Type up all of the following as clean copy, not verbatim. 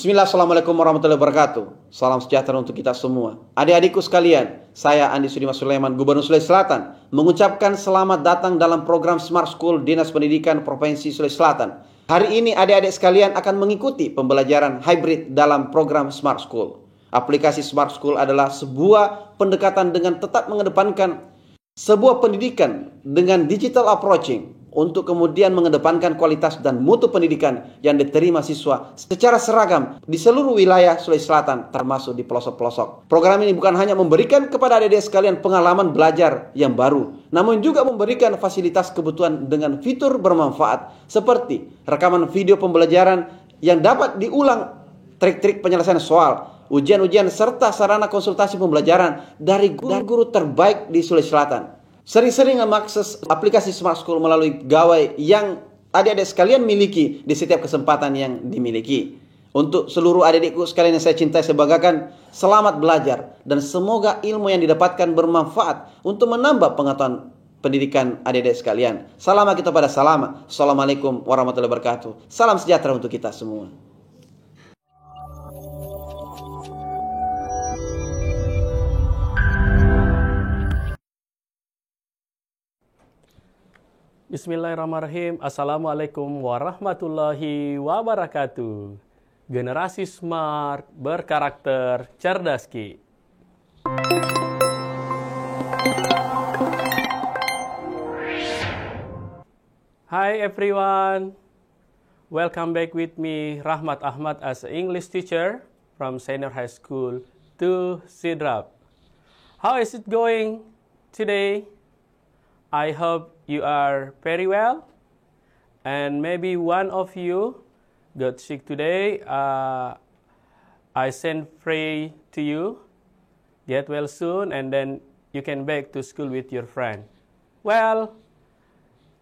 Bismillah, Assalamualaikum warahmatullahi wabarakatuh. Salam sejahtera untuk kita semua. Adik-adikku sekalian, saya Andi Sudimas Sulaiman, Gubernur Sulawesi Selatan, mengucapkan selamat datang dalam program Smart School Dinas Pendidikan Provinsi Sulawesi Selatan. Hari ini adik-adik sekalian akan mengikuti pembelajaran hybrid dalam program Smart School. Aplikasi Smart School adalah sebuah pendekatan dengan tetap mengedepankan sebuah pendidikan dengan digital approaching untuk kemudian mengedepankan kualitas dan mutu pendidikan yang diterima siswa secara seragam di seluruh wilayah Sulawesi Selatan, termasuk di pelosok-pelosok. Program ini bukan hanya memberikan kepada adik-adik sekalian pengalaman belajar yang baru, namun juga memberikan fasilitas kebutuhan dengan fitur bermanfaat seperti rekaman video pembelajaran yang dapat diulang, trik-trik penyelesaian soal, ujian-ujian, serta sarana konsultasi pembelajaran dari guru-guru terbaik di Sulawesi Selatan. Sering-sering mengakses aplikasi Smart School melalui gawai yang adik-adik sekalian miliki di setiap kesempatan yang dimiliki. Untuk seluruh adik-adikku sekalian yang saya cintai, saya banggakan, selamat belajar dan semoga ilmu yang didapatkan bermanfaat untuk menambah pengetahuan pendidikan adik-adik sekalian. Salam kita pada salam. Assalamualaikum warahmatullahi wabarakatuh. Salam sejahtera untuk kita semua. Bismillahirrahmanirrahim. Assalamualaikum warahmatullahi wabarakatuh. Generasi smart, berkarakter, cerdas Ki. Hi everyone. Welcome back with me, Rahmat Ahmad, as an English teacher from Senior High School to Sidrap. How is it going today? I hope you are very well, and maybe one of you got sick today. I send pray to you, get well soon, and then you can back to school with your friend. Well,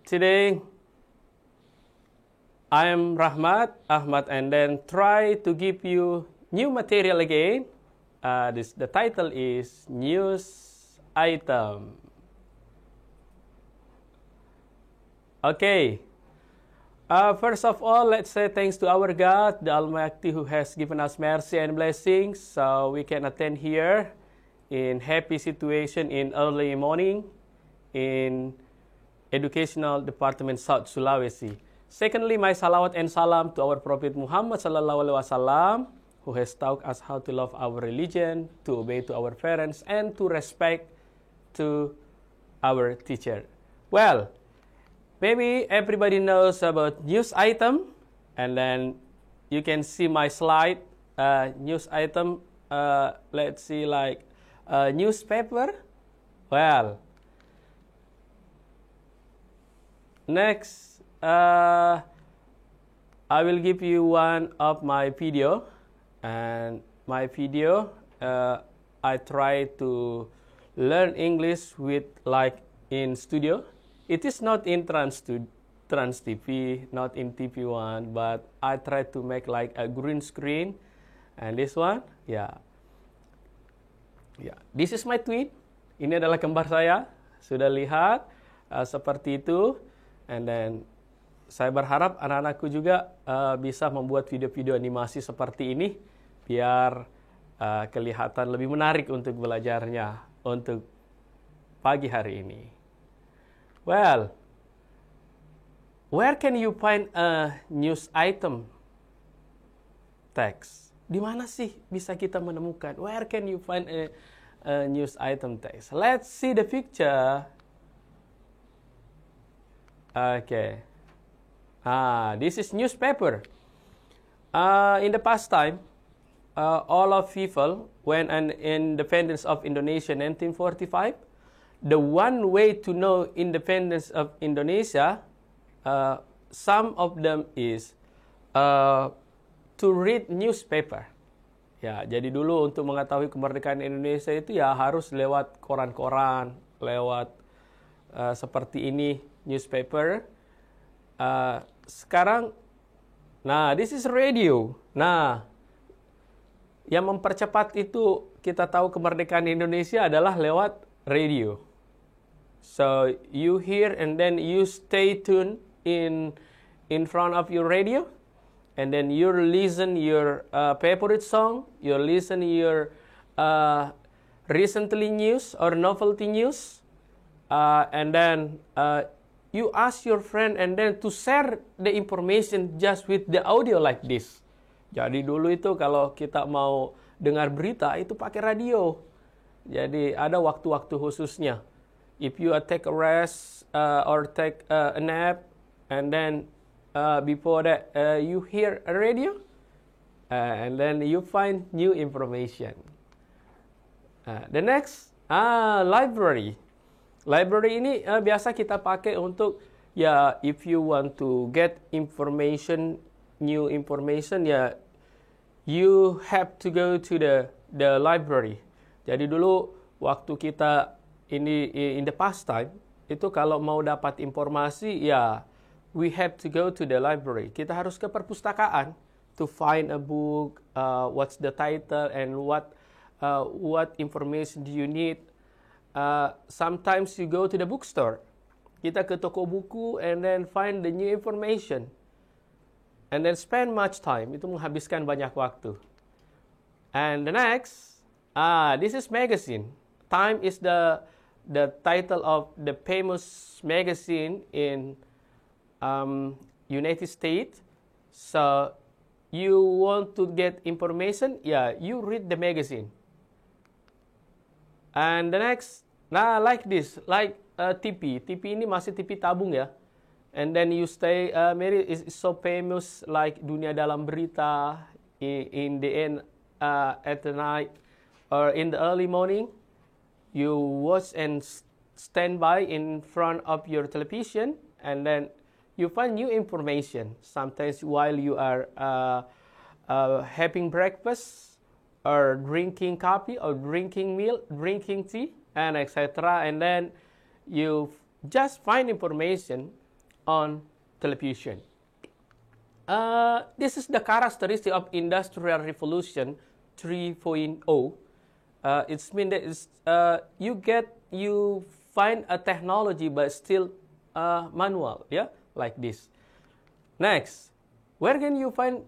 today I am Rahmat Ahmad, and then try to give you new material again. The title is News Item. Okay, first of all, let's say thanks to our God, the Almighty, who has given us mercy and blessings, so we can attend here in happy situation in early morning in Educational Department South Sulawesi. Secondly, my salawat and salam to our Prophet Muhammad sallallahu alaihi wasallam, who has taught us how to love our religion, to obey to our parents, and to respect to our teacher. Well, maybe everybody knows about news item, and then you can see my slide, news item, let's see, like newspaper. Well, next, I will give you one of my video, and my video, I try to learn English with like in studio. It is not in Trans TV, not in TV1, but I try to make like a green screen. And this one, yeah. This is my tweet. Ini adalah gambar saya. Sudah lihat seperti itu. And then saya berharap anak-anakku juga bisa membuat video-video animasi seperti ini, biar kelihatan lebih menarik untuk belajarnya untuk pagi hari ini. Well, where can you find a news item text? Di mana sih bisa kita menemukan? Where can you find a news item text? Let's see the picture. Okay. This is newspaper. In the past time, all of people, when an independence of Indonesia 1945, the one way to know independence of Indonesia, some of them is to read newspaper. Ya, jadi dulu untuk mengetahui kemerdekaan Indonesia itu ya harus lewat koran-koran, lewat seperti ini newspaper. Sekarang, nah this is radio. Nah, yang mempercepat itu kita tahu kemerdekaan Indonesia adalah lewat radio. So you hear and then you stay tuned in front of your radio, and then you listen your favorite song, you listen your recently news or novelty news, and then you ask your friend and then to share the information just with the audio like this. Jadi dulu itu kalau kita mau dengar berita itu pakai radio. Jadi ada waktu-waktu khususnya. If you take a rest or take a nap, and then before that you hear a radio, and then you find new information. The next, library. Library ini biasa kita pakai untuk ya if you want to get information, new information, ya you have to go to the library. Jadi dulu waktu kita in the past time itu kalau mau dapat informasi ya we have to go to the library. Kita harus ke perpustakaan to find a book, what's the title and what information do you need. Sometimes you go to the bookstore. Kita ke toko buku and then find the new information. And then spend much time. Itu menghabiskan banyak waktu. And the next, this is magazine. Time is the title of the famous magazine in United States. So you want to get information, yeah, you read the magazine. And the next, like this, like TV. TV ini masih TV tabung ya. And then you stay, maybe it's so famous like Dunia Dalam Berita in the end at the night or in the early morning. You watch and stand by in front of your television, and then you find new information. Sometimes while you are having breakfast or drinking coffee or drinking tea, and etc. And then you just find information on television. This is the characteristic of Industrial Revolution 3.0. It's mean that you find a technology but still manual, yeah, like this. Next, where can you find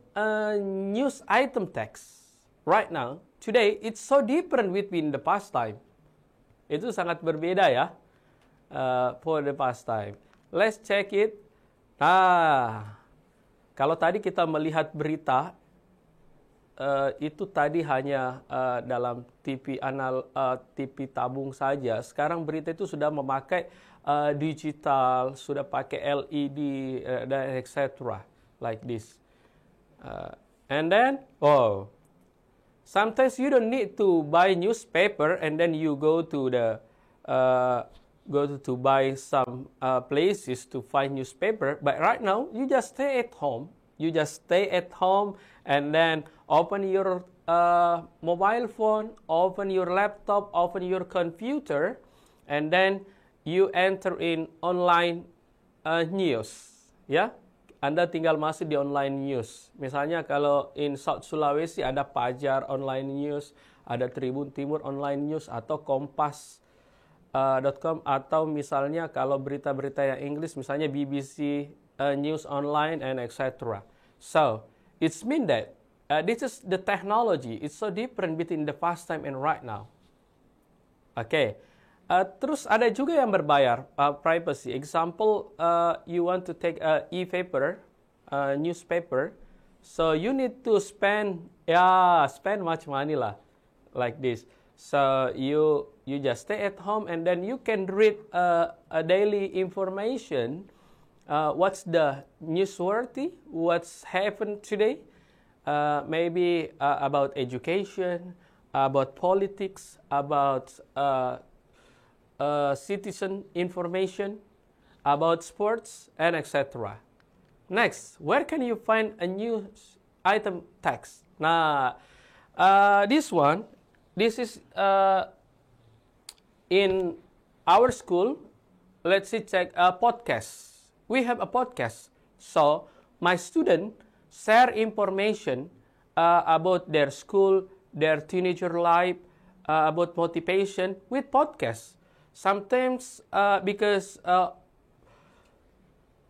news item text? Right now, today it's so different between the past time. Itu sangat berbeda ya for the past time. Let's check it. Kalau tadi kita melihat berita, itu tadi hanya dalam TV TV tabung saja. Sekarang berita itu sudah memakai digital, sudah pakai LED dan etc. Like this. And then, sometimes you don't need to buy newspaper and then you go to the to buy some places to find newspaper. But right now, you just stay at home. You just stay at home and then open your mobile phone, open your laptop, open your computer, and then you enter in online news. Ya, Anda tinggal masuk di online news. Misalnya kalau in South Sulawesi ada Pajar online news, ada Tribun Timur online news, atau Kompas .com, atau misalnya kalau berita-berita yang Inggris misalnya BBC News Online and etc. So it's mean that this is the technology. It's so different between the past time and right now. Okay. Terus ada juga yang berbayar, privacy. Example, you want to take e-paper, newspaper, so you need to spend much money lah, like this. So you just stay at home and then you can read a daily information. What's the newsworthy? What's happened today? Maybe about education, about politics, about citizen information, about sports, and etc. Next, where can you find a news item text? Nah, this is in our school. Let's see, check a podcast. We have a podcast. So my student share information about their school, their teenager life, about motivation with podcasts. Sometimes because a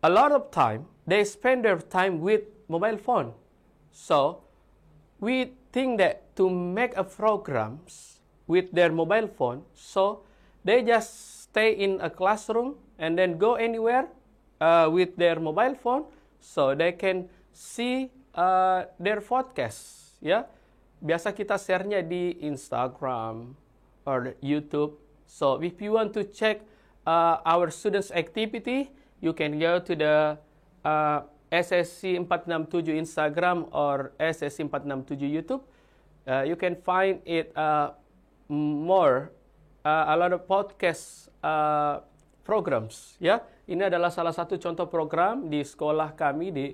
lot of time they spend their time with mobile phone. So we think that to make a programs with their mobile phone, so they just stay in a classroom and then go anywhere with their mobile phone, so they can see their podcast. Ya, biasa kita share-nya di Instagram or YouTube. So if you want to check our students' activity, you can go to the SSC 467 Instagram or SSC 467 YouTube. You can find it more a lot of podcast programs. Ya, ini adalah salah satu contoh program di sekolah kami di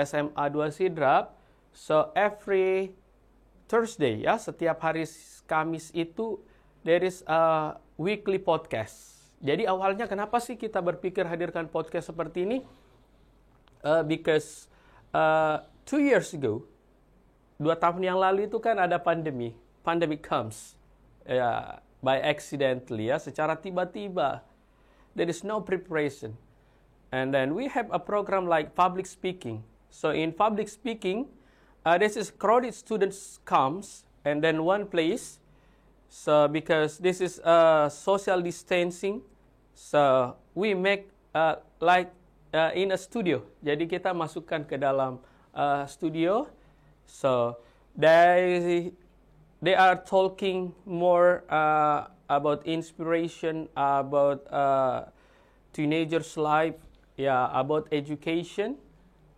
SMA 2 Sidrap. So every Thursday, ya, setiap hari Kamis itu there is a weekly podcast. Jadi awalnya kenapa sih kita berpikir hadirkan podcast seperti ini? Because 2 years ago, 2 tahun yang lalu itu kan ada pandemi. Pandemic comes by accidentally, ya, secara tiba-tiba. There is no preparation. And then we have a program like public speaking. So in public speaking, this is crowded students comes and then one place. So because this is social distancing, so we make like in a studio. Jadi kita masukkan ke dalam studio. So they are talking more about inspiration, about teenagers' life, about education,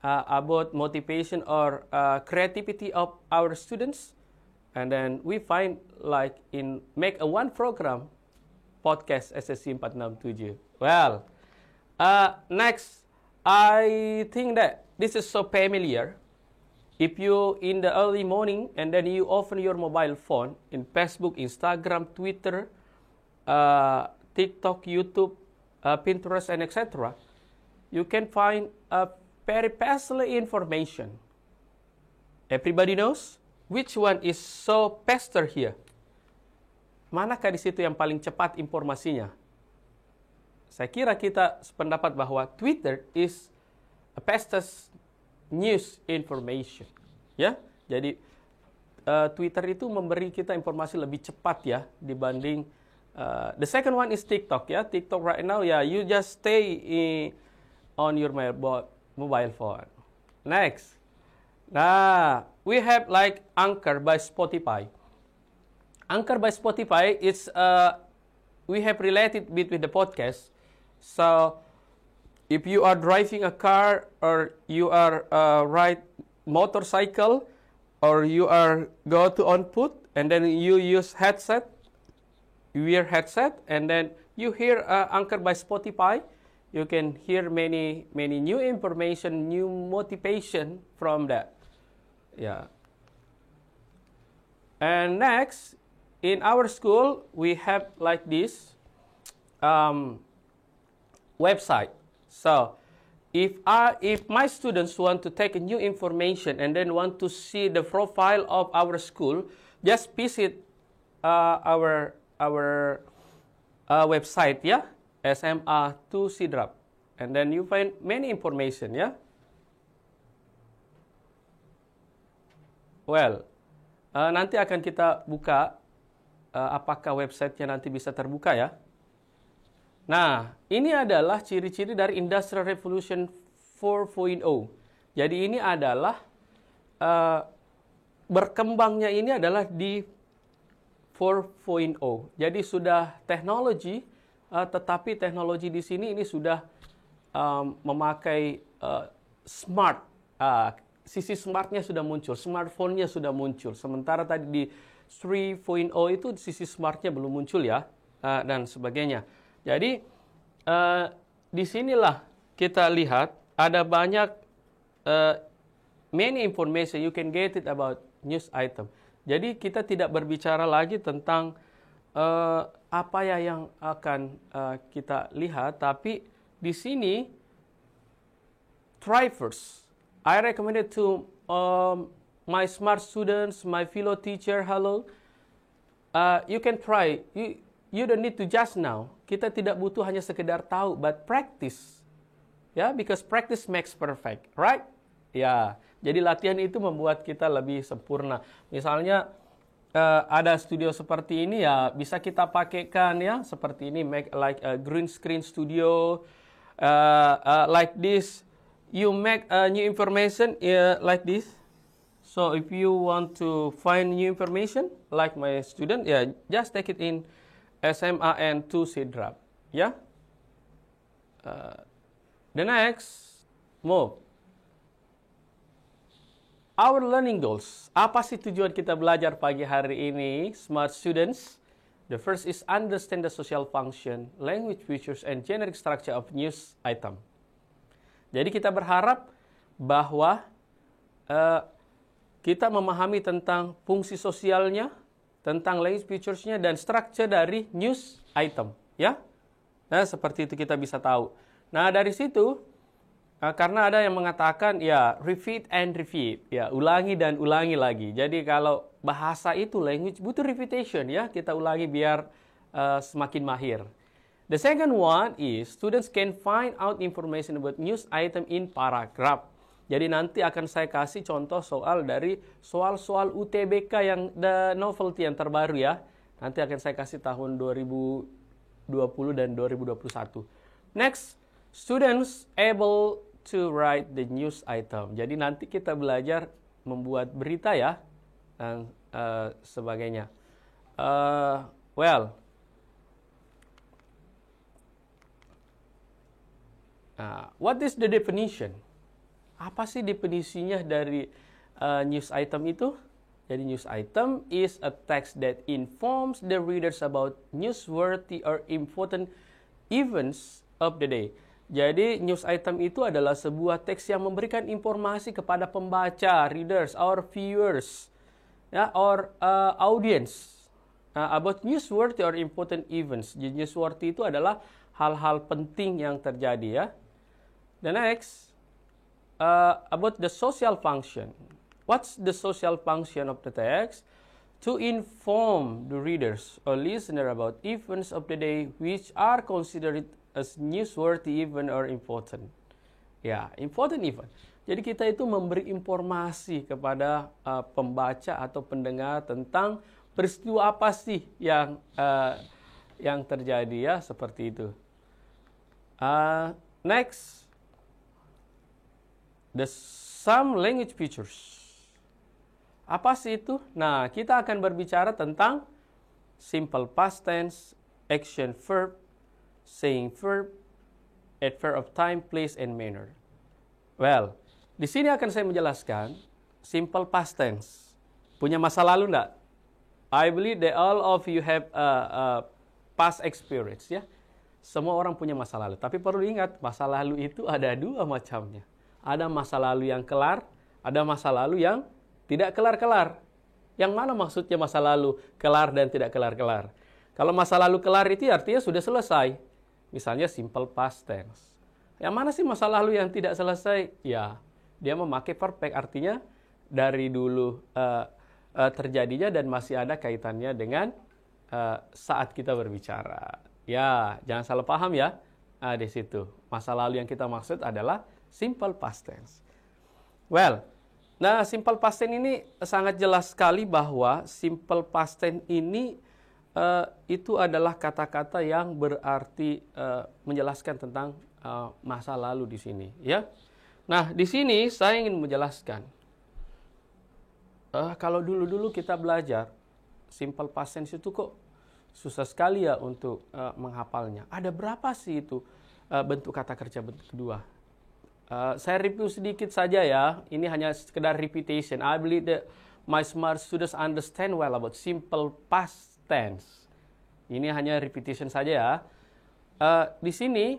about motivation or creativity of our students. And then we find like make a one program podcast SSC 467. Well, next, I think that this is so familiar. If you in the early morning and then you open your mobile phone in Facebook, Instagram, Twitter, TikTok, YouTube, Pinterest, and etc., you can find a very personal information. Everybody knows which one is so faster here. Manakah di situ yang paling cepat informasinya? Saya kira kita sependapat bahwa Twitter is the fastest news information. Ya, jadi Twitter itu memberi kita informasi lebih cepat ya dibanding the second one is TikTok ya. TikTok right now you just stay on your mobile phone. Next. Nah, we have like Anchor by Spotify. Anchor by Spotify is we have related between the podcast. So if you are driving a car or you are ride motorcycle or you are go to on foot and then you use headset, you wear headset and then you hear Anchor by Spotify. You can hear many new information, new motivation from that. Yeah. And next, in our school, we have like this website. So, if my students want to take a new information and then want to see the profile of our school, just visit our website, ya, SMA 2 Sidrap, and then you find many information, ya. Well, nanti akan kita buka apakah websitenya nanti bisa terbuka ya. Nah, ini adalah ciri-ciri dari Industrial Revolution 4.0. Jadi ini adalah berkembangnya ini adalah di 4.0. Jadi sudah teknologi, tetapi teknologi di sini ini sudah memakai smart. Sisi smartnya sudah muncul, smartphone-nya sudah muncul. Sementara tadi di 3.0 itu sisi smartnya belum muncul ya, dan sebagainya. Jadi disinilah kita lihat ada banyak many information you can get it about news item. Jadi kita tidak berbicara lagi tentang apa ya yang akan kita lihat, tapi di sini try first. I recommend it to my smart students, my fellow teacher. Hello, you can try. You don't need to just now. Kita tidak butuh hanya sekedar tahu, but practice. Ya, because practice makes perfect, right? Ya, Jadi latihan itu membuat kita lebih sempurna. Misalnya ada studio seperti ini ya bisa kita pakaikan ya seperti ini, make like a green screen studio like this. You make new information like this. So if you want to find new information like my student, just take it in SMAN2 Sidrap. Yeah. The next move. Our learning goals. Apa sih tujuan kita belajar pagi hari ini, smart students? The first is understand the social function, language features, and generic structure of news item. Jadi kita berharap bahwa kita memahami tentang fungsi sosialnya, tentang language features-nya, dan structure dari news item. Ya, nah seperti itu kita bisa tahu. Nah dari situ, karena ada yang mengatakan ya repeat and repeat, ya ulangi dan ulangi lagi. Jadi kalau bahasa itu language butuh repetition ya, kita ulangi biar semakin mahir. The second one is students can find out information about news item in paragraph. Jadi nanti akan saya kasih contoh soal dari soal-soal UTBK yang the novelty yang terbaru ya. Nanti akan saya kasih tahun 2020 dan 2021. Next, students able to write the news item. Jadi nanti kita belajar membuat berita ya dan sebagainya. What is the definition? Apa sih definisinya dari news item itu? Jadi news item is a text that informs the readers about newsworthy or important events of the day. Jadi news item itu adalah sebuah teks yang memberikan informasi kepada pembaca, readers, or viewers, ya, or audience about newsworthy or important events. Jadi newsworthy itu adalah hal-hal penting yang terjadi ya. The next, about the social function. What's the social function of the text? To inform the readers or listener about events of the day which are considered as newsworthy event or important. Ya, important event. Jadi kita itu memberi informasi kepada pembaca atau pendengar tentang peristiwa apa sih yang terjadi ya, seperti itu. Next, the some language features. Apa sih itu? Nah, kita akan berbicara tentang simple past tense, action verb, saying verb, adverb of time, place, and manner. Well, di sini akan saya menjelaskan simple past tense. Punya masa lalu enggak? I believe that all of you have past experience ya. Semua orang punya masa lalu. Tapi perlu ingat, masa lalu itu ada dua macamnya. Ada masa lalu yang kelar, ada masa lalu yang tidak kelar-kelar. Yang mana maksudnya masa lalu kelar dan tidak kelar-kelar? Kalau masa lalu kelar itu artinya sudah selesai. Misalnya simple past tense. Yang mana sih masa lalu yang tidak selesai? Ya, dia memakai perfect, artinya dari dulu terjadinya dan masih ada kaitannya dengan saat kita berbicara. Ya, jangan salah paham ya. Di situ masa lalu yang kita maksud adalah simple past tense. Well, nah simple past tense ini sangat jelas sekali bahwa simple past tense ini itu adalah kata-kata yang berarti menjelaskan tentang masa lalu di sini, ya. Nah, di sini saya ingin menjelaskan. Kalau dulu-dulu kita belajar simple past tense itu kok susah sekali ya untuk menghafalnya. Ada berapa sih itu bentuk kata kerja bentuk kedua? Saya review sedikit saja ya. Ini hanya sekedar repetition. I believe that my smart students understand well about simple past tense. Ini hanya repetition saja ya. Di sini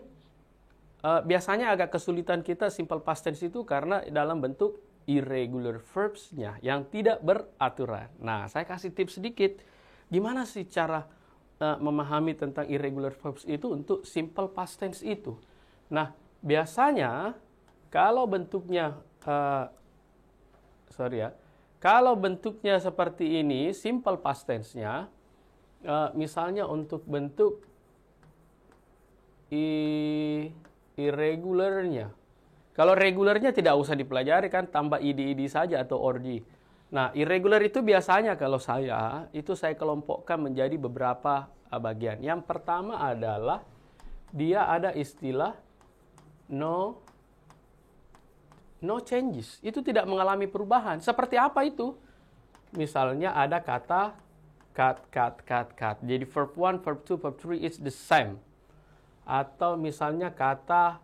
biasanya agak kesulitan kita simple past tense itu karena dalam bentuk irregular verbs-nya yang tidak beraturan. Nah, saya kasih tips sedikit. Gimana sih cara memahami tentang irregular verbs itu untuk simple past tense itu? Nah, biasanya kalau bentuknya kalau bentuknya seperti ini, simple past tense-nya, misalnya untuk bentuk irregular-nya. Kalau regulernya tidak usah dipelajari kan, tambah id saja atau ordi. Nah, irregular itu biasanya kalau saya kelompokkan menjadi beberapa bagian. Yang pertama adalah dia ada istilah no changes. Itu tidak mengalami perubahan. Seperti apa itu? Misalnya ada kata cut. Jadi verb 1, verb 2, verb 3 is the same. Atau misalnya kata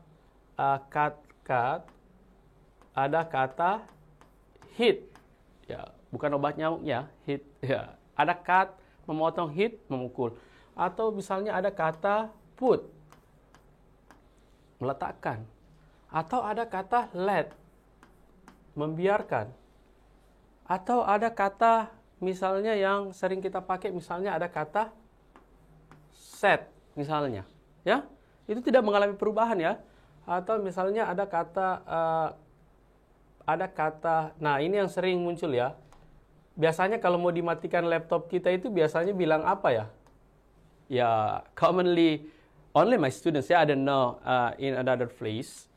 cut, ada kata hit. Ya, bukan obat nyamuk ya, hit. Ya, ada cut, memotong, hit, memukul. Atau misalnya ada kata put, meletakkan. Atau ada kata let, membiarkan. Atau ada kata misalnya yang sering kita pakai, misalnya ada kata set misalnya, ya. Itu tidak mengalami perubahan ya. Atau misalnya ada kata, nah ini yang sering muncul ya. Biasanya kalau mau dimatikan laptop kita itu biasanya bilang apa ya? Ya, commonly only my students, I don't know in another place.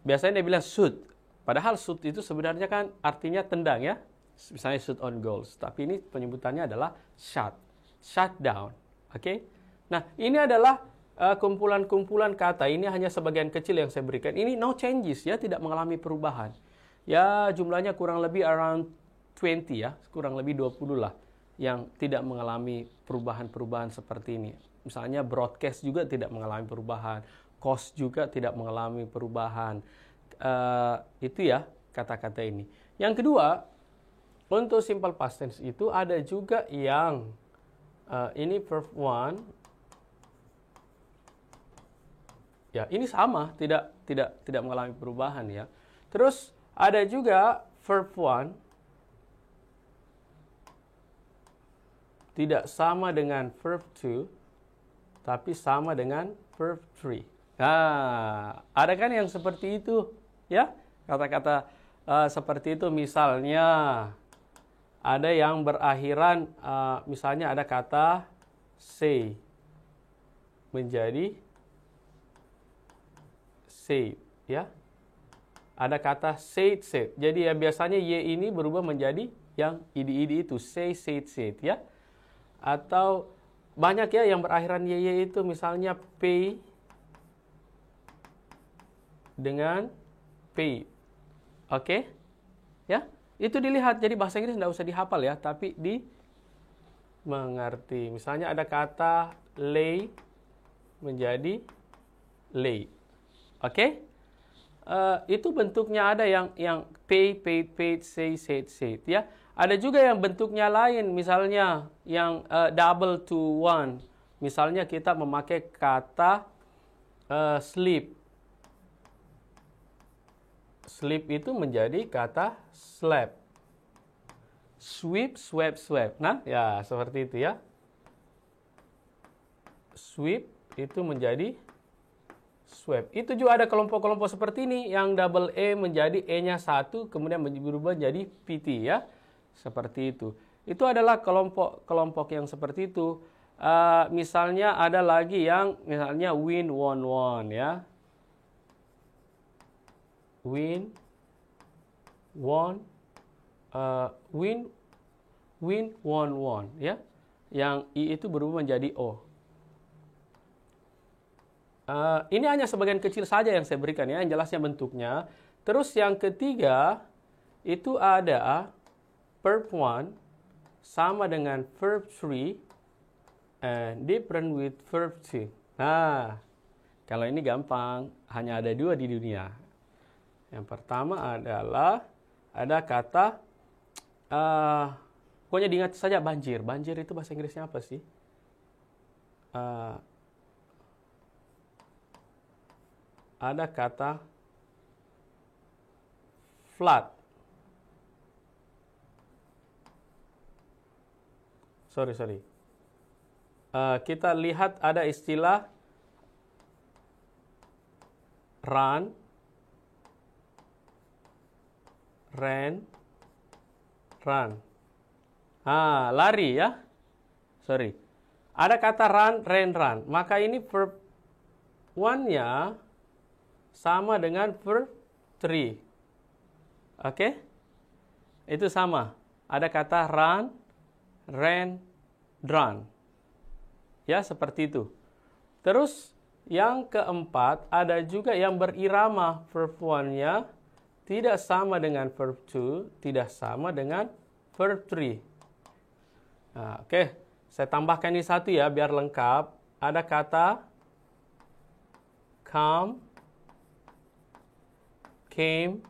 Biasanya dia bilang shoot. Padahal shoot itu sebenarnya kan artinya tendang ya. Misalnya shoot on goals. Tapi ini penyebutannya adalah shut down. Oke? Nah, ini adalah kumpulan-kumpulan kata. Ini hanya sebagian kecil yang saya berikan. Ini no changes ya, tidak mengalami perubahan. Ya, jumlahnya kurang lebih around 20 ya, kurang lebih 20 lah yang tidak mengalami perubahan-perubahan seperti ini. Misalnya broadcast juga tidak mengalami perubahan, cost juga tidak mengalami perubahan. Itu ya kata-kata ini. Yang kedua, untuk simple past tense itu ada juga yang ini verb 1. Ya, ini sama, tidak mengalami perubahan ya. Terus ada juga verb 1 tidak sama dengan verb 2, tapi sama dengan verb 3. Nah, ada kan yang seperti itu, ya? Kata-kata seperti itu misalnya ada yang berakhiran, misalnya ada kata say menjadi say, ya. Ada kata said. Jadi ya biasanya y ini berubah menjadi yang id itu, say, said, ya. Atau banyak ya yang berakhiran y itu, misalnya pay dengan pay. Oke? Ya. Itu dilihat. Jadi bahasa Inggris tidak usah dihafal ya, tapi mengerti. Misalnya ada kata lay menjadi lay. Oke? Itu bentuknya ada yang pay, paid, say, said, ya. Ada juga yang bentuknya lain, misalnya yang double to one. Misalnya kita memakai kata sleep. Sleep itu menjadi kata slept. Sweep, swept. Nah, ya seperti itu ya. Sweep itu menjadi swept. Itu juga ada kelompok-kelompok seperti ini yang double E menjadi E-nya 1 kemudian berubah menjadi PT ya. Seperti itu. Itu adalah kelompok-kelompok yang seperti itu. Misalnya ada lagi yang misalnya win, won ya. Win, won, won ya. Yang I itu berubah menjadi O. Ini hanya sebagian kecil saja yang saya berikan ya, yang jelasnya bentuknya. Terus yang ketiga, itu ada verb 1 sama dengan verb 3 and different with verb 2. Nah, kalau ini gampang, hanya ada 2 di dunia. Yang pertama adalah ada kata, pokoknya diingat saja banjir. Banjir itu bahasa Inggrisnya apa sih? Ada kata flood. Sorry. Kita lihat ada istilah run, ran, run. Lari ya. Sorry. Ada kata run, ran, run. Maka ini verb 1-nya sama dengan verb 3. Oke? Itu sama. Ada kata run, ran, run. Ya, seperti itu. Terus yang keempat, ada juga yang berirama verb 1-nya tidak sama dengan verb 2, tidak sama dengan verb 3. Nah, oke, saya tambahkan ini satu ya, biar lengkap. Ada kata come, came,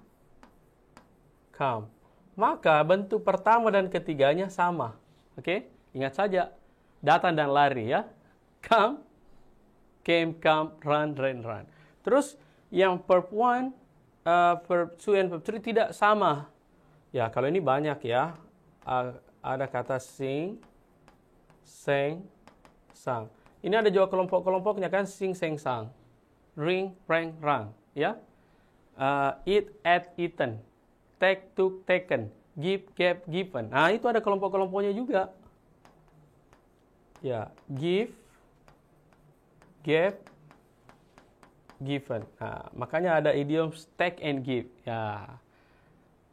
come. Maka bentuk pertama dan ketiganya sama. Oke, ingat saja, datang dan lari ya. Come, came, come, run, ran, run. Terus yang verb 1, verb 2, and verb 3 tidak sama. Ya, kalau ini banyak ya. Ada kata sing, sang, sang. Ini ada juga kelompok-kelompoknya kan, sing, sang, sang. Ring, rang, rang. Ya. Eat, ate, eaten. Take, took, taken. Give, gave, given. Nah, itu ada kelompok-kelompoknya juga. Ya, give, gave, given. Nah, makanya ada idiom take and give. Ya,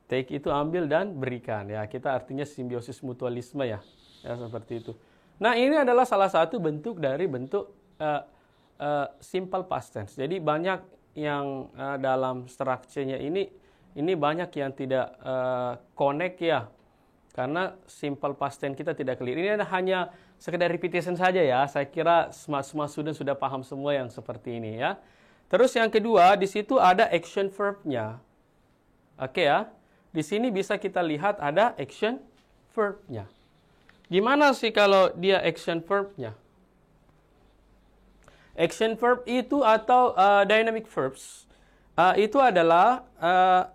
take itu ambil dan berikan. Ya, kita artinya simbiosis mutualisme ya. Ya, seperti itu. Nah, ini adalah salah satu bentuk dari bentuk simple past tense. Jadi banyak yang dalam strukturnya ini banyak yang tidak connect ya. Karena simple past tense kita tidak clear. Ini hanya sekedar repetition saja ya. Saya kira semua student sudah paham semua yang seperti ini ya. Terus yang kedua, di situ ada action verb-nya. Oke ya. Di sini bisa kita lihat ada action verb-nya. Gimana sih kalau dia action verb-nya? Action verb itu atau dynamic verbs itu adalah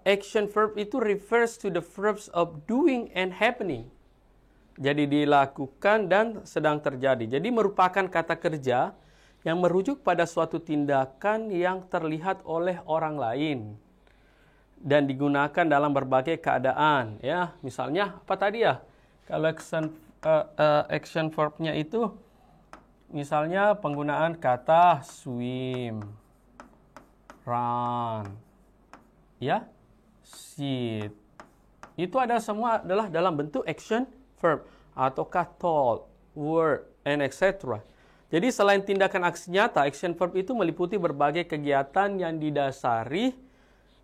action verb itu refers to the verbs of doing and happening. Jadi dilakukan dan sedang terjadi. Jadi merupakan kata kerja yang merujuk pada suatu tindakan yang terlihat oleh orang lain dan digunakan dalam berbagai keadaan. Ya, misalnya apa tadi ya? Kalau action verb-nya itu misalnya penggunaan kata swim, run, ya, sit. Itu semua adalah dalam bentuk action verb ataukah told, word, and etc. Jadi selain tindakan aksi nyata, action verb itu meliputi berbagai kegiatan yang didasari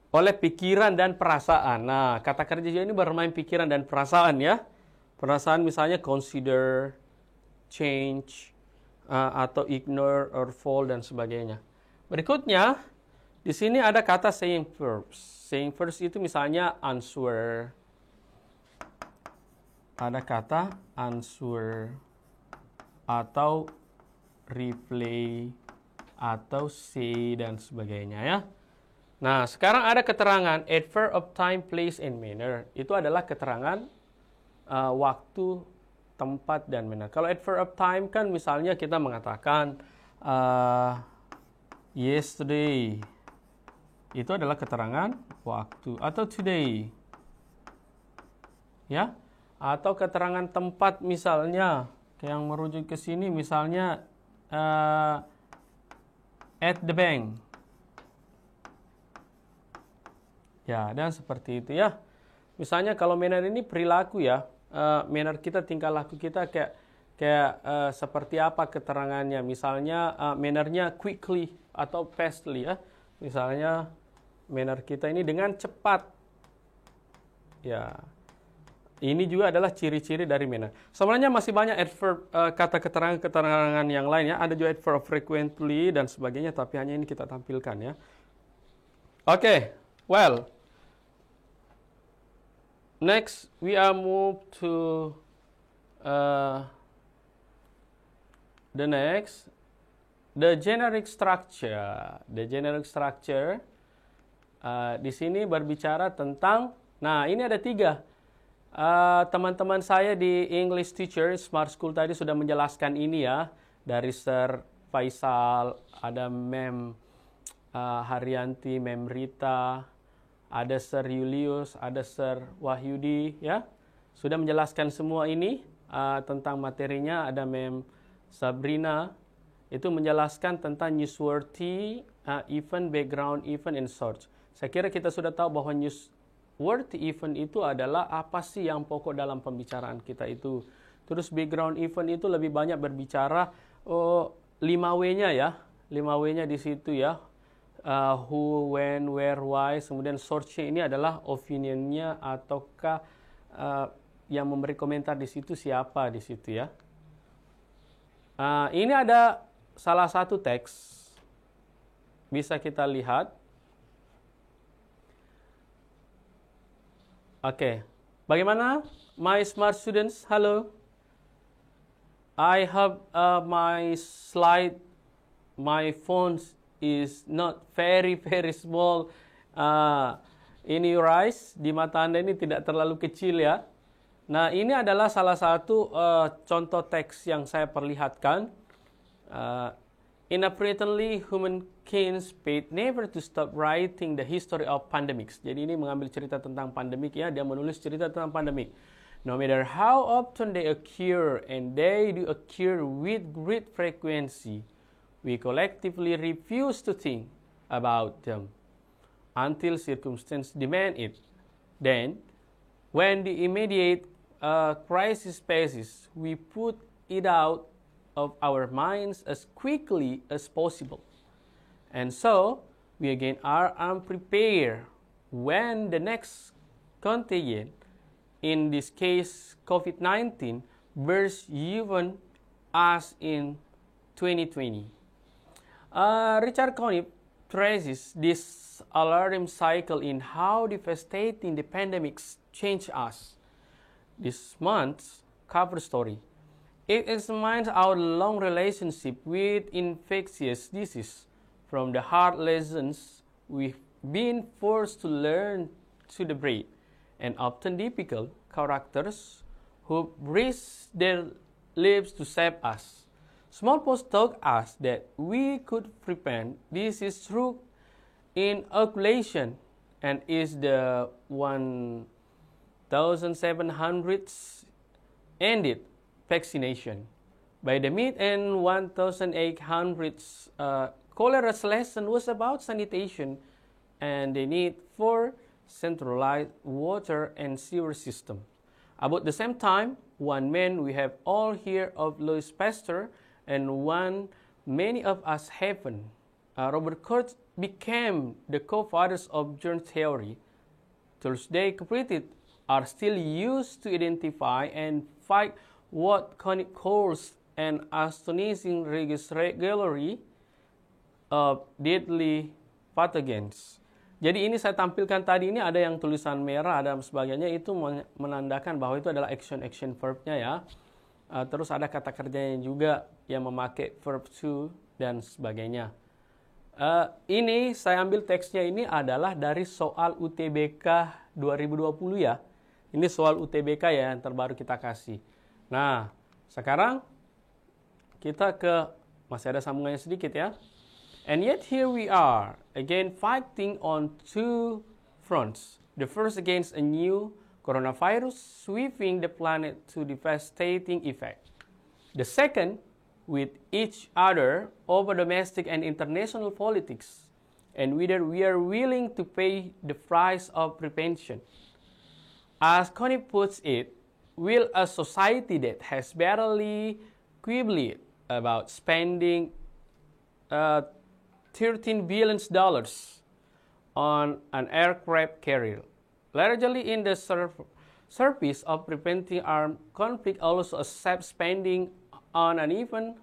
oleh pikiran dan perasaan. Nah, kata kerja ini bermain pikiran dan perasaan ya. Perasaan misalnya consider, change, atau ignore or fall dan sebagainya. Berikutnya, di sini ada kata saying verbs. Saying verbs itu misalnya answer. Ada kata answer atau replay atau say dan sebagainya ya. Nah, sekarang ada keterangan adverb of time, place, and manner. Itu adalah keterangan waktu, tempat, dan manner. Kalau adverb of time kan misalnya kita mengatakan yesterday. Itu adalah keterangan waktu. Atau today. Ya. Atau keterangan tempat misalnya. Yang merujuk ke sini misalnya at the bank. Ya, dan seperti itu ya. Misalnya kalau manner ini perilaku ya. Manner kita, tingkah laku kita kayak seperti apa keterangannya. Misalnya mannernya quickly atau fastly ya. Misalnya manner kita ini dengan cepat. Ya. Ini juga adalah ciri-ciri dari manner. Sebenarnya masih banyak adverb kata keterangan yang lain ya. Ada juga adverb frequently dan sebagainya, tapi hanya ini kita tampilkan ya. Oke, well. Next, we are move to the next, the generic structure. The generic structure di sini berbicara tentang, nah ini ada 3. Teman-teman saya di English Teacher Smart School tadi sudah menjelaskan ini ya, dari Sir Faisal, ada Mem Haryanti, Mem Rita, ada Sir Julius, ada Sir Wahyudi, ya. Sudah menjelaskan semua ini tentang materinya, ada Mem Sabrina, Itu menjelaskan tentang newsworthy event, background event, and source. Saya kira kita sudah tahu bahwa newsworthy event itu adalah apa sih yang pokok dalam pembicaraan kita itu. Terus background event itu lebih banyak berbicara 5W-nya ya. 5W-nya di situ ya. Who, when, where, why. Kemudian source-nya ini adalah opinion-nya ataukah yang memberi komentar di situ siapa di situ ya. Ini ada salah satu teks. Bisa kita lihat. Oke. Bagaimana? My smart students, halo. I have my slide, my phone is not very small in your eyes. Di mata Anda ini tidak terlalu kecil ya. Nah, ini adalah salah satu contoh teks yang saya perlihatkan. Inadvertently, humankind paid never to stop writing the history of pandemics. Jadi ini mengambil cerita tentang pandemik ya, dia menulis cerita tentang pandemik. No matter how often they occur, and they do occur with great frequency, we collectively refuse to think about them until circumstances demand it. Then, when the immediate crisis passes, we put it out of our minds as quickly as possible. And so, we again are unprepared when the next contagion, in this case COVID-19, bursts even as in 2020. Richard Conniff traces this alarm cycle in how devastating the pandemics changed us. This month's cover story, it examines our long relationship with infectious disease, from the hard lessons we've been forced to learn to the brave and often difficult characters who risk their lives to save us. Smallpox taught us that we could prevent disease through inoculation, and is the 1,700s ended vaccination. By the mid and 1,800s, cholera's lesson was about sanitation and the need for centralized water and sewer system. About the same time, one man we have all heard of, Louis Pasteur, and one many of us haven't, Robert Koch, became the co-fathers of germ theory. Tools they completed are still used to identify and fight what Conniff calls an astonishing regularity of deadly pathogens. Jadi ini saya tampilkan tadi, ini ada yang tulisan merah, ada sebagainya, itu menandakan bahwa itu adalah action verbnya ya. Terus ada kata kerjanya juga yang memakai verb to dan sebagainya. Ini saya ambil teksnya ini adalah dari soal UTBK 2020 ya. Ini soal UTBK ya yang terbaru kita kasih. Nah, sekarang kita masih ada sambungannya sedikit ya. And yet here we are, again fighting on two fronts. The first against a new coronavirus sweeping the planet to devastating effect. The second with each other over domestic and international politics, and whether we are willing to pay the price of prevention. As Conniff puts it, will a society that has barely quibbled about spending $13 billion on an aircraft carrier, largely in the service of preventing armed conflict, also accept spending on an even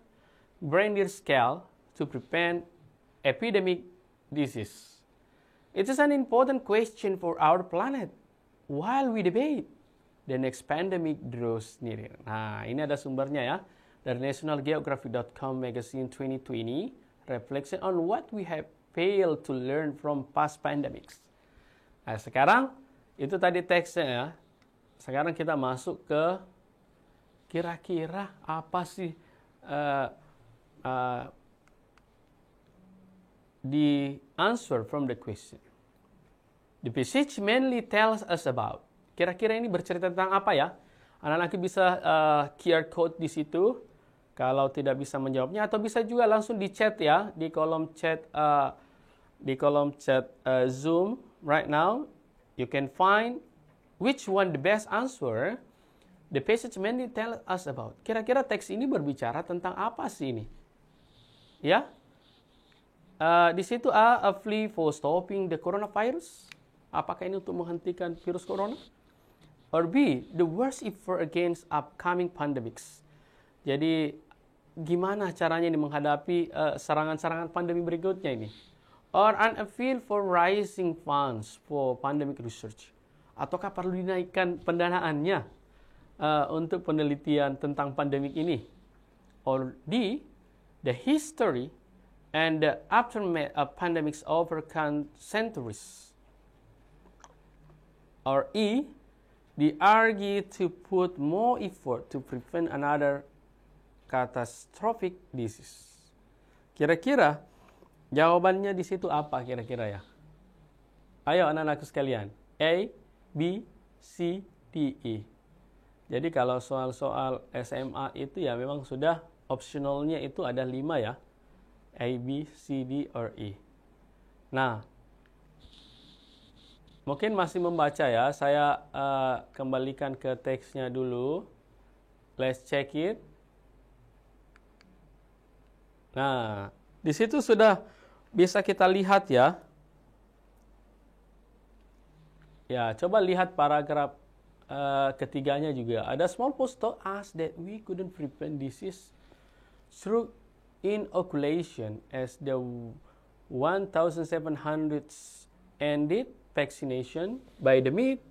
grander scale to prevent epidemic disease? It is an important question for our planet. While we debate, the next pandemic draws nearer. Nah, ini ada sumbernya ya, dari nationalgeographic.com magazine 2020, reflection on what we have failed to learn from past pandemics. Nah, sekarang itu tadi teksnya ya. Sekarang kita masuk ke kira-kira apa sih the answer from the question. The passage mainly tells us about. Kira-kira ini bercerita tentang apa ya? Anak-anak bisa QR code di situ. Kalau tidak bisa menjawabnya, atau bisa juga langsung di chat ya, di kolom chat Zoom right now. You can find which one the best answer the passage mainly tell us about. Kira-kira teks ini berbicara tentang apa sih ini? Ya, di situ A flee for stopping the coronavirus. Apakah ini untuk menghentikan virus corona? Or B, the worst effort against upcoming pandemics. Jadi, gimana caranya ini menghadapi serangan-serangan pandemi berikutnya ini? Or an appeal for raising funds for pandemic research. Ataukah perlu dinaikkan pendanaannya untuk penelitian tentang pandemik ini? Or D, the history and the aftermath of pandemics over centuries. Or E, they argue to put more effort to prevent another catastrophic disease. Kira-kira jawabannya di situ apa kira-kira ya? Ayo anak-anakku sekalian. A, B, C, D, E. Jadi kalau soal-soal SMA itu ya memang sudah optionalnya itu ada 5 ya. A, B, C, D, or E. Nah, mungkin masih membaca ya. Saya kembalikan ke teksnya dulu. Let's check it. Nah, di situ sudah bisa kita lihat ya. Ya, coba lihat paragraf ketiganya juga. Ada small post to us that we couldn't prevent disease through inoculation as the 1,700s ended vaccination by the mid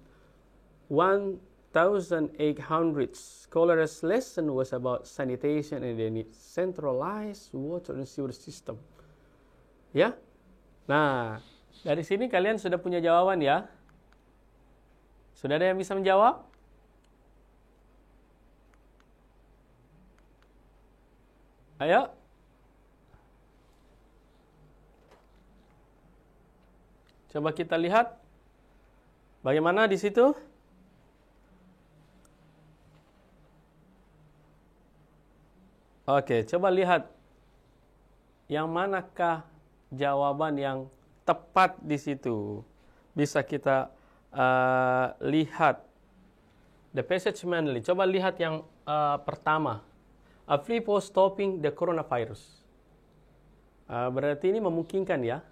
1,800s. Cholera's lesson was about sanitation and the need centralized water and sewer system. Ya, nah dari sini kalian sudah punya jawaban ya. Sudah ada yang bisa menjawab? Ayo. Coba kita lihat. Bagaimana di situ? Oke, coba lihat. Yang manakah jawaban yang tepat di situ? Bisa kita lihat. The passage mainly. Coba lihat yang pertama. A flee for stopping the coronavirus. Berarti ini memungkinkan ya.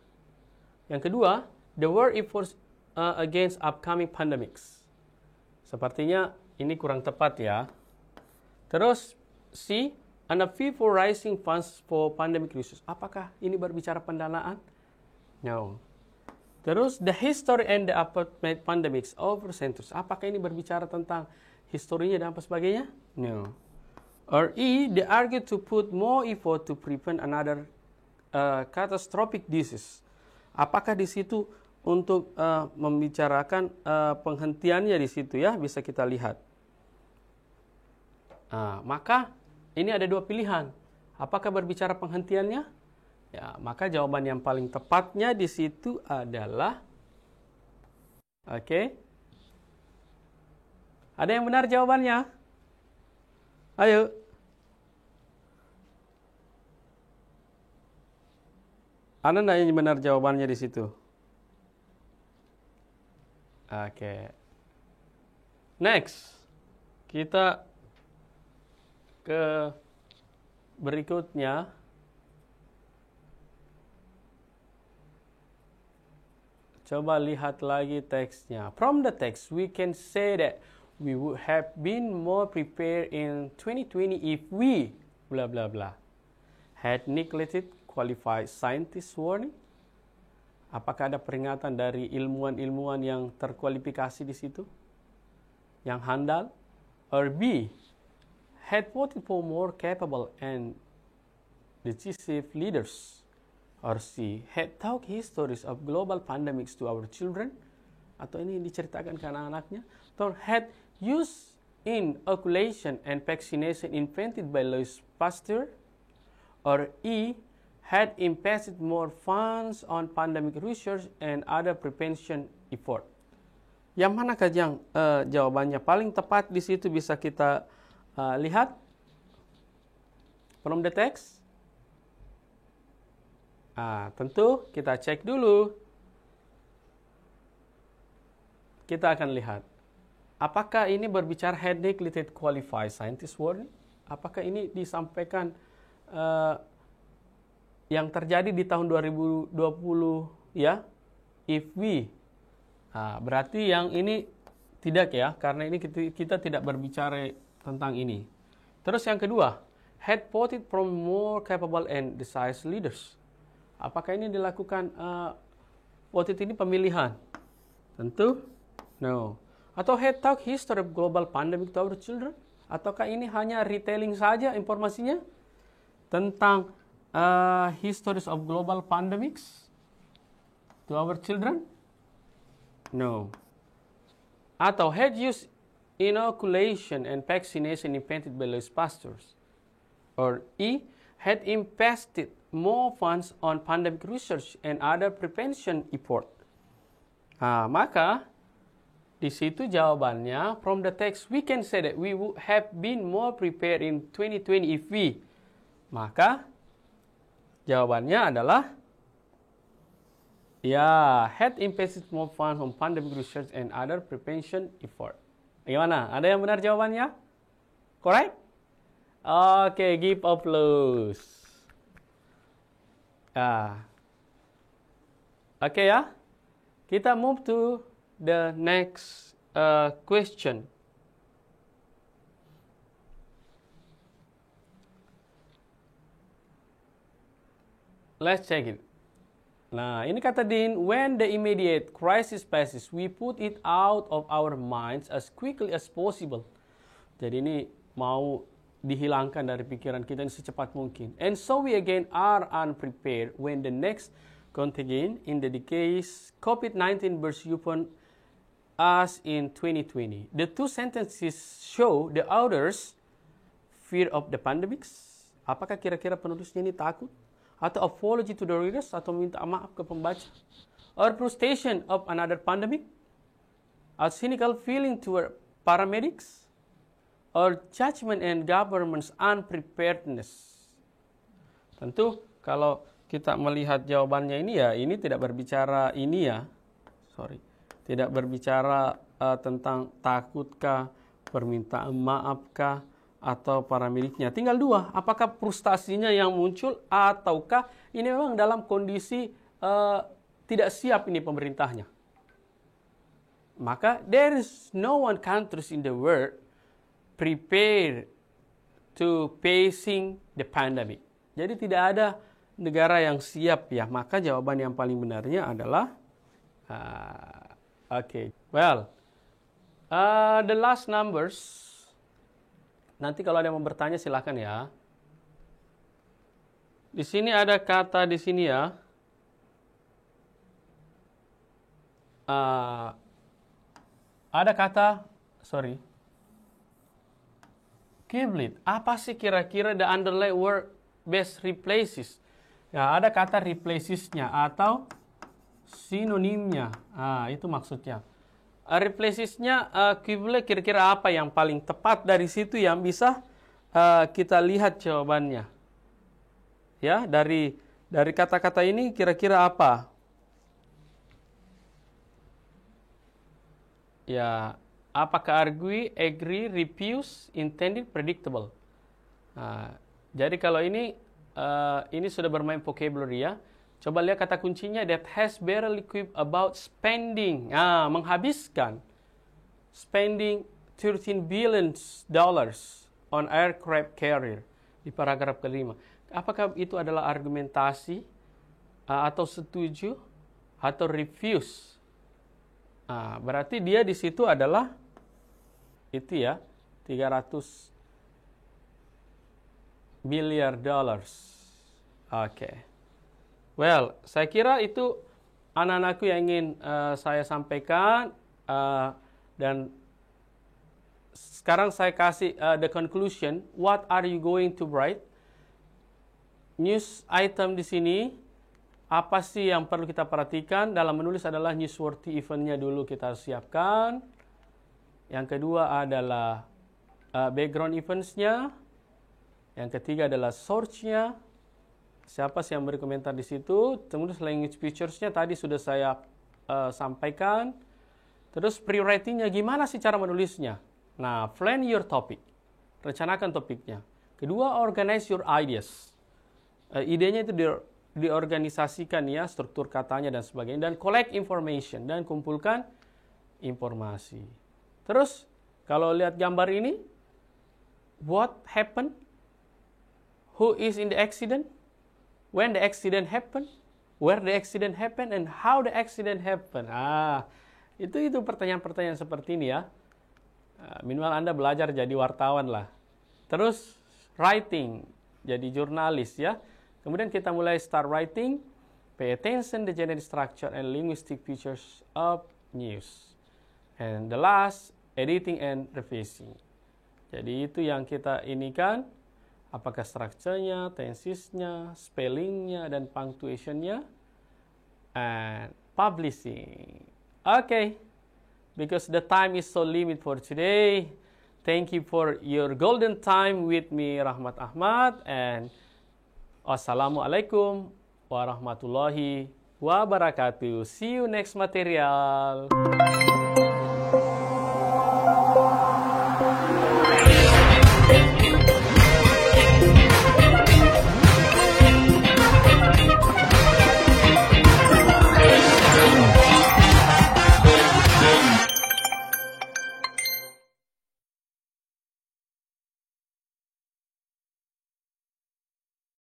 Yang kedua, the war efforts against upcoming pandemics. Sepertinya ini kurang tepat ya. Terus C, an appeal for raising funds for pandemic research. Apakah ini berbicara pendanaan? No. Terus the history and the aftermath pandemics over centuries. Apakah ini berbicara tentang historinya dan apa sebagainya? No. Or E, they argue to put more effort to prevent another catastrophic disease. Apakah di situ untuk membicarakan penghentiannya di situ ya, bisa kita lihat. Maka ini ada dua pilihan. Apakah berbicara penghentiannya? Ya, maka jawaban yang paling tepatnya di situ adalah oke. Ada yang benar jawabannya? Ayo. Ada enggak yang benar jawabannya di situ? Oke. Next. Kita ke berikutnya. Coba lihat lagi teksnya. From the text, we can say that we would have been more prepared in 2020 if we blah blah blah had neglected qualified scientists warning. Apakah ada peringatan dari ilmuwan-ilmuwan yang terkualifikasi di situ? Yang handal? Or B, had voted for more capable and decisive leaders? Or C, had taught histories of global pandemics to our children? Atau ini diceritakan ke anak-anaknya? Or had used inoculation and vaccination invented by Louis Pasteur? Or E, had invested more funds on pandemic research and other prevention effort? Yang manakah yang jawabannya paling tepat di situ bisa kita lihat? from the text? Tentu kita cek dulu. Kita akan lihat. Apakah ini berbicara headache related qualified scientist warning? Apakah ini disampaikan yang terjadi di tahun 2020 ya? If we. Berarti yang ini tidak ya, karena ini kita tidak berbicara tentang ini. Terus yang kedua, had voted from more capable and decisive leaders. Apakah ini dilakukan voted ini pemilihan? Tentu, no. Atau had talk history of global pandemic to our children? Ataukah ini hanya retelling saja informasinya tentang histories of global pandemics to our children? No. Atau had used inoculation and vaccination invented by Louis Pasteur? Or E, had invested more funds on pandemic research and other prevention effort? Maka di situ jawabannya, from the text we can say that we would have been more prepared in 2020 if we. Maka jawabannya adalah ya, had invested more funds on pandemic research and other prevention effort. Gimana? Ada yang benar jawabannya? Correct? Oke, give applause. Oke ya. Kita move to the next question. Let's check it. Nah, ini kata Dean, when the immediate crisis passes, we put it out of our minds as quickly as possible. Jadi ini mau dihilangkan dari pikiran kita ini secepat mungkin. And so we again are unprepared when the next contagion in the case COVID-19 bursts upon us in 2020. The two sentences show the author's fear of the pandemics. Apakah kira-kira penulisnya ini takut? Atau apology to the readers, atau minta maaf ke pembaca? Or frustration of another pandemic? A cynical feeling toward paramedics? Or judgment and government's unpreparedness? Tentu kalau kita melihat jawabannya ini ya, ini tidak berbicara ini ya. Tidak berbicara tentang takutkah, permintaan maafkah, atau paramediknya. Tinggal dua, apakah frustasinya yang muncul ataukah ini memang dalam kondisi tidak siap ini pemerintahnya. Maka there is no one countries in the world prepared to facing the pandemic. Jadi tidak ada negara yang siap ya. Maka jawaban yang paling benarnya adalah the last numbers. Nanti kalau ada yang mau bertanya silakan ya. Di sini ada kata di sini ya. Ada kata, Kiblit. Apa sih kira-kira the underlying word best replaces? Ya, ada kata replaces-nya atau sinonimnya. Itu maksudnya. Replaces-nya kira-kira apa yang paling tepat dari situ yang bisa kita lihat jawabannya. Ya, dari kata-kata ini kira-kira apa? Ya, apakah agree, refuse, intended, predictable. Jadi kalau ini sudah bermain vocabulary ya. Coba lihat kata kuncinya, that has barely quip about spending. Menghabiskan. Spending $13 billion on aircraft carrier. Di paragraf kelima. Apakah itu adalah argumentasi atau setuju atau refuse? Berarti dia di situ adalah itu ya, $300 billion. Oke. Well, saya kira itu anak-anakku yang ingin saya sampaikan dan sekarang saya kasih the conclusion. What are you going to write? News item di sini, apa sih yang perlu kita perhatikan dalam menulis adalah newsworthy event-nya dulu kita siapkan. Yang kedua adalah background events-nya. Yang ketiga adalah source-nya. Siapa sih yang beri komentar di situ? Kemudian language features-nya tadi sudah saya sampaikan. Terus pre-writing-nya, gimana sih cara menulisnya? Nah, plan your topic. Rencanakan topiknya. Kedua, organize your ideas. Idenya itu diorganisasikan ya, struktur katanya dan sebagainya. Dan collect information, dan kumpulkan informasi. Terus, kalau lihat gambar ini, what happened? Who is in the accident? When the accident happened? Where the accident happened? And how the accident happened? Itu pertanyaan-pertanyaan seperti ini ya. Minimal Anda belajar jadi wartawan lah. Terus, writing, jadi jurnalis ya. Kemudian kita mulai start writing. Pay attention the genetic structure and linguistic features of news. And the last, editing and revising. Jadi itu yang kita inikan. Apakah strukturnya, tensesnya, spellingnya, dan punctuationnya. And publishing. Okay. Because the time is so limited for today. Thank you for your golden time with me, Rahmat Ahmad. And wassalamualaikum warahmatullahi wabarakatuh. See you next material.